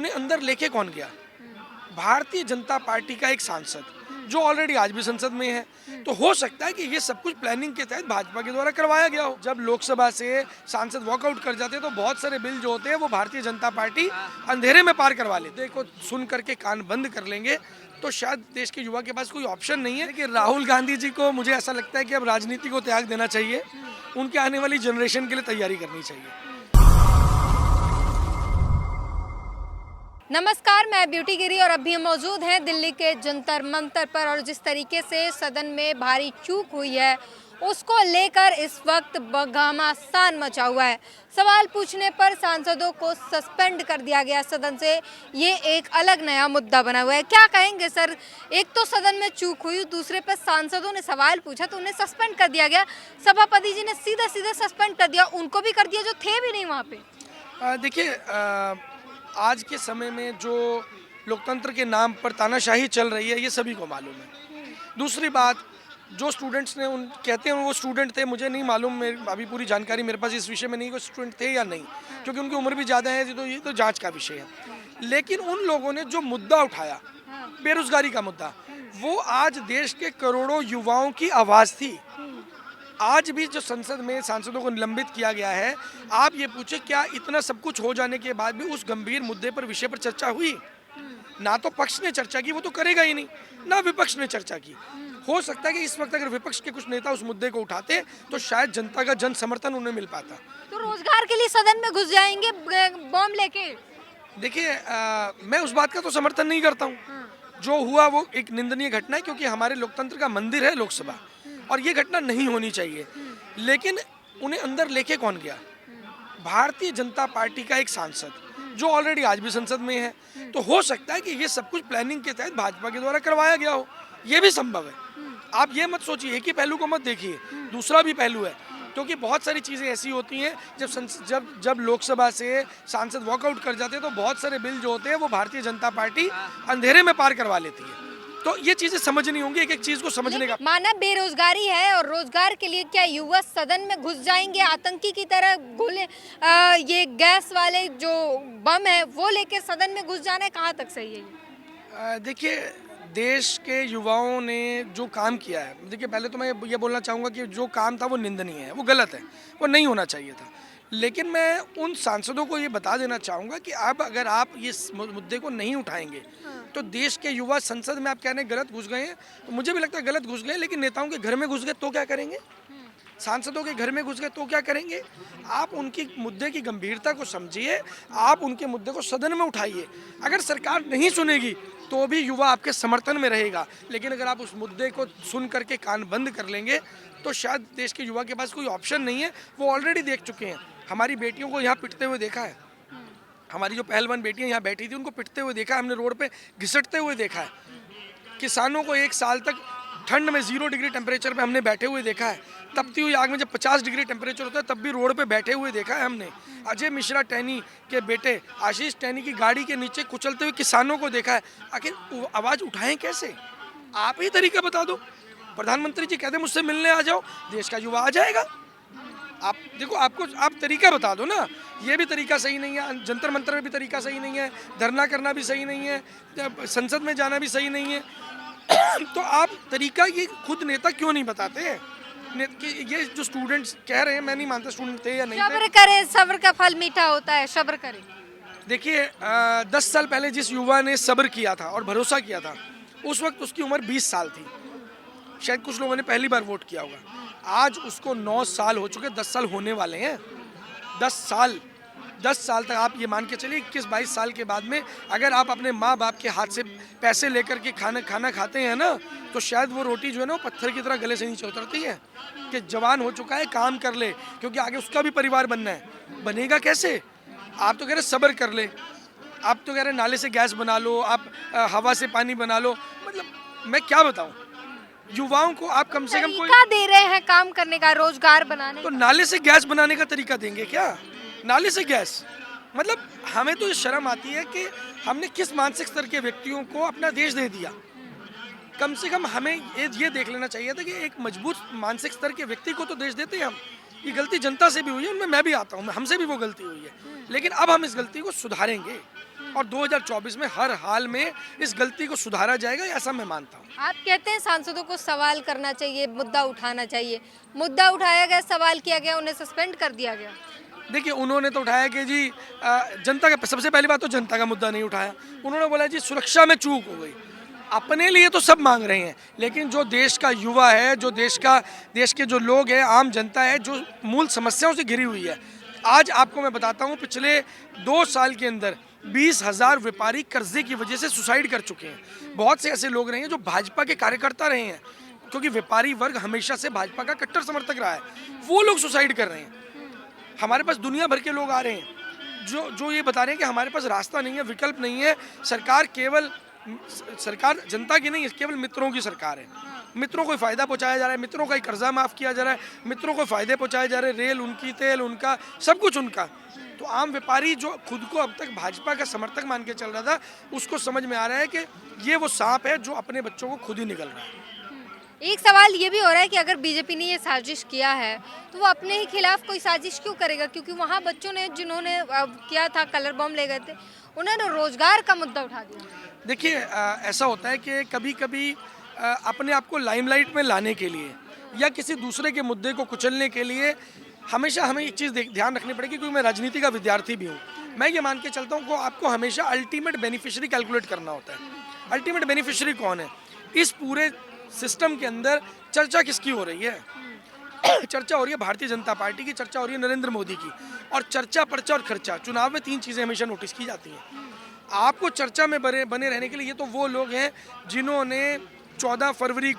उन्हें अंदर लेके कौन गया? भारतीय जनता पार्टी का एक सांसद जो ऑलरेडी आज भी संसद में है। तो हो सकता है कि ये सब कुछ प्लानिंग के तहत भाजपा के द्वारा करवाया गया हो। जब लोकसभा से सांसद वॉकआउट कर जाते हैं तो बहुत सारे बिल जो होते हैं वो भारतीय जनता पार्टी अंधेरे में पार करवा लेते हैं। को सुन करके कान बंद कर लेंगे तो शायद देश के युवा के पास कोई ऑप्शन नहीं है। कि राहुल गांधी जी को मुझे ऐसा लगता है कि अब राजनीति को त्याग देना चाहिए, उनके आने वाली जनरेशन के लिए तैयारी करनी चाहिए। नमस्कार, मैं ब्यूटी गिरी और अभी हम मौजूद हैं दिल्ली के जंतर मंतर पर। और जिस तरीके से सदन में भारी चूक हुई है उसको लेकर इस वक्त घमासान मचा हुआ है। सवाल पूछने पर सांसदों को सस्पेंड कर दिया गया सदन से। ये एक अलग नया मुद्दा बना हुआ है। क्या कहेंगे सर? एक तो सदन में चूक हुई, दूसरे पर सांसदों ने सवाल पूछा तो उन्हें सस्पेंड कर दिया गया। सभापति जी ने सीधा सीधा सस्पेंड कर दिया, उनको भी कर दिया जो थे भी नहीं वहाँ पे। देखिए, आज के समय में जो लोकतंत्र के नाम पर तानाशाही चल रही है ये सभी को मालूम है। दूसरी बात, जो स्टूडेंट्स ने उन कहते हैं वो स्टूडेंट थे, मुझे नहीं मालूम, अभी पूरी जानकारी मेरे पास इस विषय में नहीं कि स्टूडेंट थे या नहीं, क्योंकि उनकी उम्र भी ज़्यादा है। तो ये तो जांच का विषय है। लेकिन उन लोगों ने जो मुद्दा उठाया, बेरोजगारी का मुद्दा, वो आज देश के करोड़ों युवाओं की आवाज़ थी। आज भी जो संसद में सांसदों को निलंबित किया गया है, आप ये पूछे क्या इतना सब कुछ हो जाने के बाद भी उस गंभीर मुद्दे पर विषय पर चर्चा हुई? ना तो पक्ष ने चर्चा की, वो तो करेगा ही नहीं, ना विपक्ष ने चर्चा की। हो सकता है कि इस वक्त अगर विपक्ष के कुछ नेता उस मुद्दे को उठाते तो शायद जनता का जन समर्थन उन्हें मिल पाता। तो रोजगार के लिए सदन में घुस जाएंगे बॉम्ब लेके? देखिए, मैं उस बात का तो समर्थन नहीं करता हूँ। जो हुआ वो एक निंदनीय घटना है, क्योंकि हमारे लोकतंत्र का मंदिर है लोकसभा, और ये घटना नहीं होनी चाहिए। लेकिन उन्हें अंदर लेके कौन गया? भारतीय जनता पार्टी का एक सांसद जो ऑलरेडी आज भी संसद में है। तो हो सकता है कि ये सब कुछ प्लानिंग के तहत भाजपा के द्वारा करवाया गया हो, ये भी संभव है। आप ये मत सोचिए, एक ही पहलू को मत देखिए, दूसरा भी पहलू है। क्योंकि बहुत सारी चीज़ें ऐसी होती हैं, जब लोकसभा से सांसद वॉकआउट कर जाते हैं तो बहुत सारे बिल जो होते हैं वो भारतीय जनता पार्टी अंधेरे में पार करवा लेती है। तो ये चीजें समझनी होंगी, एक एक चीज को समझने का। माना बेरोजगारी है और रोजगार के लिए क्या युवा सदन में घुस जाएंगे आतंकी की तरह? गोले ये गैस वाले जो बम है वो लेके सदन में घुस जाना कहाँ तक सही है? देखिए, देश के युवाओं ने जो काम किया है, देखिए पहले तो मैं ये बोलना चाहूँगा कि जो काम था वो निंदनीय है, वो गलत है, वो नहीं होना चाहिए था। लेकिन मैं उन सांसदों को ये बता देना चाहूँगा कि अब अगर आप इस मुद्दे को नहीं उठाएंगे तो देश के युवा संसद में आप कह रहे हैं गलत घुस गए हैं, तो मुझे भी लगता है गलत घुस गए। लेकिन नेताओं के घर में घुस गए तो क्या करेंगे? सांसदों के घर में घुस गए तो क्या करेंगे? आप उनकी मुद्दे की गंभीरता को समझिए, आप उनके मुद्दे को सदन में उठाइए। अगर सरकार नहीं सुनेगी तो भी युवा आपके समर्थन में रहेगा। लेकिन अगर आप उस मुद्दे को सुन करके कान बंद कर लेंगे तो शायद देश के युवा के पास कोई ऑप्शन नहीं है। वो ऑलरेडी देख चुके हैं, हमारी बेटियों को यहाँ पिटते हुए देखा है, हमारी जो पहलवान बेटियां यहाँ बैठी थी उनको पिटते हुए देखा है, हमने रोड पे घिसटते हुए देखा है। किसानों को 1 साल तक ठंड में 0 डिग्री टेम्परेचर पे हमने बैठे हुए देखा है। तपती हुई आग में जब 50 डिग्री टेम्परेचर होता है तब भी रोड पे बैठे हुए देखा है हमने। अजय मिश्रा टैनी के बेटे आशीष टैनी की गाड़ी के नीचे कुचलते हुए किसानों को देखा है। आखिर आवाज़ उठाएं कैसे? आप ही तरीका बता दो। प्रधानमंत्री जी कहते मुझसे मिलने आ जाओ, देश का युवा आ जाएगा। आप देखो, आप तरीका बता दो ना। ये भी तरीका सही नहीं है, जंतर मंतर में भी तरीका सही नहीं है, धरना करना भी सही नहीं है, संसद में जाना भी सही नहीं है। तो आप तरीका ये खुद नेता क्यों नहीं बताते हैं? ये जो स्टूडेंट्स कह रहे हैं, मैं नहीं मानता स्टूडेंट थे या नहीं थे। सब्र करें, सब्र का फल मीठा होता है, सब्र करें। देखिए, 10 साल पहले जिस युवा ने सब्र किया था और भरोसा किया था, उस वक्त उसकी उम्र 20 साल थी। शायद कुछ लोगों ने पहली बार वोट किया होगा। आज उसको 9 साल हो चुके, 10 साल होने वाले हैं। 10 साल तक आप ये मान के चलिए, 21-22 साल के बाद में अगर आप अपने माँ बाप के हाथ से पैसे लेकर के खाना खाते हैं ना, तो शायद वो रोटी जो है ना वो पत्थर की तरह गले से नीचे उतरती है। कि जवान हो चुका है, काम कर ले, क्योंकि आगे उसका भी परिवार बनना है। बनेगा कैसे? आप तो कह रहे सब्र कर ले, आप तो कह रहे नाले से गैस बना लो, आप हवा से पानी बना लो। मतलब मैं क्या बताऊँ, युवाओं को आप कम से कम कोई दे रहे हैं काम करने का, रोजगार बनाने तो नाले से गैस बनाने का तरीका देंगे क्या? नाले से गैस, मतलब हमें तो शर्म आती है कि हमने किस मानसिक स्तर के व्यक्तियों को अपना देश दे दिया। कम से कम हमें ये देख लेना चाहिए था कि एक मजबूत मानसिक स्तर के व्यक्ति को तो देश देते हैं हम। ये गलती जनता से भी हुई है, उनमें मैं भी आता हूँ, हमसे भी वो गलती हुई है, लेकिन अब हम इस गलती को सुधारेंगे और 2024 में हर हाल में इस गलती को सुधारा जाएगा, ऐसा मैं मानता हूँ। आप कहते हैं सांसदों को सवाल करना चाहिए, मुद्दा उठाना चाहिए, मुद्दा उठाया गया, सवाल किया गया, उन्हें सस्पेंड कर दिया गया। देखिए, उन्होंने तो उठाया कि जी जनता का, सबसे पहली बात तो जनता का मुद्दा नहीं उठाया, उन्होंने बोला जी सुरक्षा में चूक हो गई। अपने लिए तो सब मांग रहे हैं, लेकिन जो देश का युवा है, जो देश के जो लोग हैं, आम जनता है, जो मूल समस्याओं से घिरी हुई है। आज आपको मैं बताता हूँ, पिछले 2 साल के अंदर 20,000 व्यापारी कर्जे की वजह से सुसाइड कर चुके हैं। बहुत से ऐसे लोग रहे हैं जो भाजपा के कार्यकर्ता रहे हैं, क्योंकि व्यापारी वर्ग हमेशा से भाजपा का कट्टर समर्थक रहा है, वो लोग सुसाइड कर रहे हैं। हमारे पास दुनिया भर के लोग आ रहे हैं जो ये बता रहे हैं कि हमारे पास रास्ता नहीं है, विकल्प नहीं है, सरकार जनता की नहीं है, केवल मित्रों की सरकार है। मित्रों को फ़ायदा पहुंचाया जा रहा है, मित्रों का ही कर्जा माफ़ किया जा रहा है, मित्रों को फ़ायदे पहुंचाए जा रहे हैं, रेल उनकी, तेल उनका, सब कुछ उनका। तो आम व्यापारी जो खुद को अब तक भाजपा का समर्थक मान के चल रहा था, उसको समझ में आ रहा है कि ये वो सांप है जो अपने बच्चों को खुद ही निगल रहा है। एक सवाल ये भी हो रहा है कि अगर बीजेपी ने ये साजिश किया है तो वो अपने ही खिलाफ कोई साजिश क्यों करेगा, क्योंकि वहाँ बच्चों ने जिन्होंने किया था, कलर बम ले गए थे, उन्होंने रोजगार का मुद्दा उठा दिया। देखिए, ऐसा होता है कि कभी कभी अपने आप को लाइमलाइट में लाने के लिए या किसी दूसरे के मुद्दे को कुचलने के लिए हमेशा हमें एक चीज़ ध्यान रखनी पड़ेगी, क्योंकि मैं राजनीति का विद्यार्थी भी हूँ। मैं ये मान के चलता हूँ कि आपको हमेशा अल्टीमेट बेनिफिशियरी कैलकुलेट करना होता है। अल्टीमेट बेनिफिशियरी कौन है इस पूरे सिस्टम के अंदर? चर्चा किसकी हो रही है? चर्चा हो रही है भारतीय जनता पार्टी की, चर्चा हो रही है नरेंद्र मोदी की। और चर्चा, पर्चा और खर्चा, चुनाव में 3 चीज़ें हमेशा नोटिस की जाती हैं। आपको चर्चा में बने रहने के लिए ये तो वो लोग हैं जिन्होंने 14 फरवरी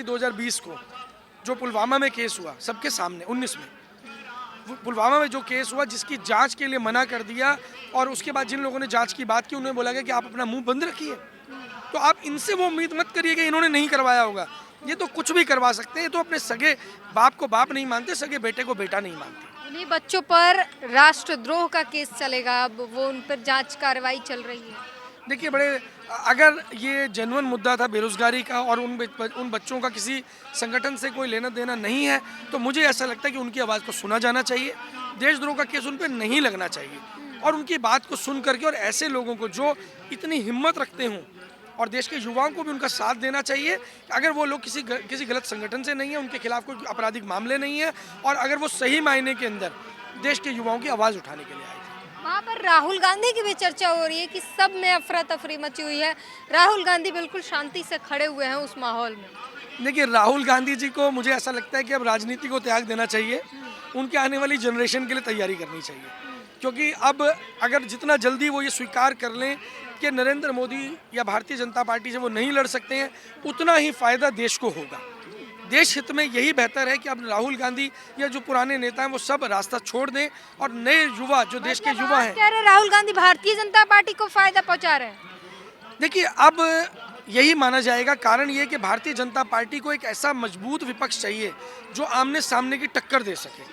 2020 को जो पुलवामा में केस हुआ, सबके सामने 19 में पुलवामा में जो केस हुआ, जिसकी जांच के लिए मना कर दिया, और उसके बाद जिन लोगों ने जांच की बात की उन्हें बोला गया कि आप अपना मुंह बंद रखिए। तो आप इनसे वो उम्मीद मत करिए कि इन्होंने नहीं करवाया होगा, ये तो कुछ भी करवा सकते हैं। तो अपने सगे बाप को बाप नहीं मानते, सगे बेटे को बेटा नहीं मानते। उन्हीं बच्चों पर राष्ट्रद्रोह का केस चलेगा, अब वो उन पर जांच कार्रवाई चल रही है। देखिए, अगर ये जेन्युइन मुद्दा था बेरोजगारी का और उन बच्चों का किसी संगठन से कोई लेना देना नहीं है, तो मुझे ऐसा लगता है कि उनकी आवाज़ को सुना जाना चाहिए, देशद्रोह का केस उन पर नहीं लगना चाहिए, और उनकी बात को सुन करके और ऐसे लोगों को जो इतनी हिम्मत रखते हों और देश के युवाओं को भी उनका साथ देना चाहिए। अगर वो लोग किसी गलत संगठन से नहीं है, उनके खिलाफ कोई आपराधिक मामले नहीं है, और अगर वो सही मायने के अंदर देश के युवाओं की आवाज़ उठाने के लिए आए थे। वहाँ पर राहुल गांधी की भी चर्चा हो रही है कि सब में अफरा तफरी मची हुई है, राहुल गांधी बिल्कुल शांति से खड़े हुए हैं उस माहौल में। देखिए, राहुल गांधी जी को मुझे ऐसा लगता है कि अब राजनीति को त्याग देना चाहिए, उनके आने वाली जनरेशन के लिए तैयारी करनी चाहिए, क्योंकि अब अगर जितना जल्दी वो ये स्वीकार कर लें कि नरेंद्र मोदी या भारतीय जनता पार्टी से वो नहीं लड़ सकते हैं, उतना ही फ़ायदा देश को होगा। देश हित में यही बेहतर है कि अब राहुल गांधी या जो पुराने नेता हैं वो सब रास्ता छोड़ दें और नए युवा, जो देश के युवा हैं। कह रहे राहुल गांधी भारतीय जनता पार्टी को फायदा पहुंचा रहे हैं। देखिए, अब यही माना जाएगा, कारण ये कि भारतीय जनता पार्टी को एक ऐसा मजबूत विपक्ष चाहिए जो आमने सामने की टक्कर दे सके।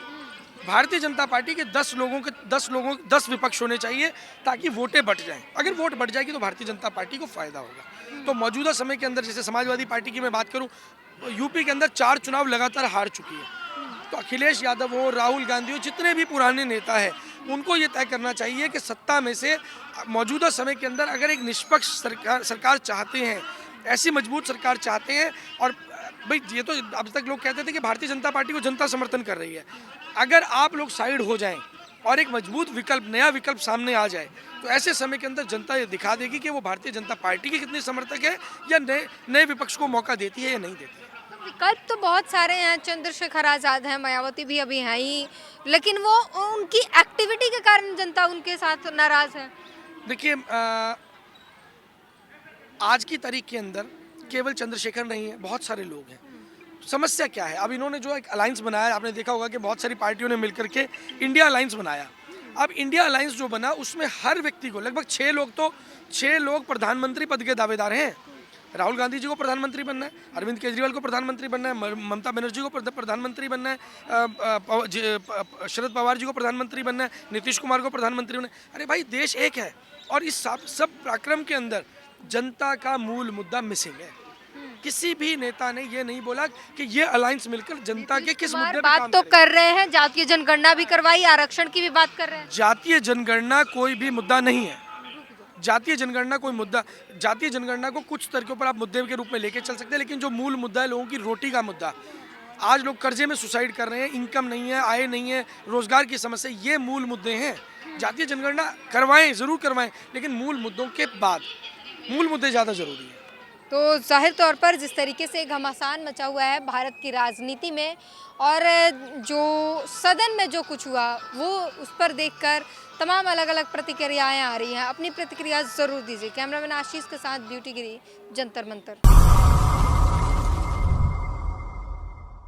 भारतीय जनता पार्टी के 10 विपक्ष होने चाहिए ताकि वोटें बट जाएं। अगर वोट बढ़ जाएगी तो भारतीय जनता पार्टी को फायदा होगा। तो मौजूदा समय के अंदर, जैसे समाजवादी पार्टी की मैं बात करूं, यूपी के अंदर 4 चुनाव लगातार हार चुकी है। तो अखिलेश यादव हो, राहुल गांधी हो, जितने भी पुराने नेता हैं, उनको ये तय करना चाहिए कि सत्ता में से मौजूदा समय के अंदर अगर एक निष्पक्ष सरकार चाहते हैं, ऐसी मजबूत सरकार चाहते हैं, और भाई ये तो अब तक लोग कहते थे कि भारतीय जनता पार्टी को जनता समर्थन कर रही है, अगर आप लोग साइड हो जाएं और एक मजबूत विकल्प, नया विकल्प सामने आ जाए, तो ऐसे समय के अंदर जनता ये दिखा देगी कि वो भारतीय जनता पार्टी की कितनी समर्थक है, या नए विपक्ष को मौका देती है या नहीं देती है। विकल्प तो बहुत सारे हैं, चंद्रशेखर आजाद हैं, मायावती भी अभी हैं ही, लेकिन वो उनकी एक्टिविटी के कारण जनता उनके साथ नाराज है। देखिए, आज की तारीख के अंदर केवल चंद्रशेखर नहीं है, बहुत सारे लोग हैं। समस्या क्या है? अब इन्होंने जो एक अलायंस बनाया, आपने देखा होगा कि बहुत सारी पार्टियों ने मिलकर के इंडिया अलायंस बनाया। अब इंडिया अलायंस जो बना, उसमें हर व्यक्ति को लगभग 6 लोग प्रधानमंत्री पद के दावेदार हैं। राहुल गांधी जी को प्रधानमंत्री बनना है, अरविंद केजरीवाल को प्रधानमंत्री बनना है, ममता बनर्जी को प्रधानमंत्री बनना है, शरद पवार जी को प्रधानमंत्री बनना है, नीतीश कुमार को प्रधानमंत्री बनना है। अरे भाई, देश एक है, और इस सब पराक्रम के अंदर जनता का मूल मुद्दा मिसिंग है। किसी भी नेता ने ये नहीं बोला कि ये अलायंस मिलकर जनता के किस मुद्दे पे बात काम तो करेगी। कर रहे हैं, जातीय जनगणना भी करवाई, आरक्षण की भी बात कर रहे हैं। जातीय जनगणना कोई भी मुद्दा नहीं है। जातीय जनगणना कोई मुद्दा, जातीय जनगणना को कुछ तरीकों पर आप मुद्दे के रूप में लेके चल सकते हैं, लेकिन जो मूल मुद्दा है लोगों की रोटी का मुद्दा, आज लोग कर्जे में सुसाइड कर रहे हैं, इनकम नहीं है, आय नहीं है, रोजगार की समस्या, ये मूल मुद्दे हैं। जातीय जनगणना करवाएं, जरूर करवाएं, लेकिन मूल मुद्दों के बाद, मूल मुद्दे ज़्यादा जरूरी है। तो जाहिर तौर पर जिस तरीके से घमासान मचा हुआ है भारत की राजनीति में, और जो सदन में जो कुछ हुआ वो उस पर देखकर तमाम अलग अलग प्रतिक्रियाएं आ रही हैं। अपनी प्रतिक्रिया ज़रूर दीजिए। कैमरामैन आशीष के साथ ब्यूटी गिरी, जंतर मंतर।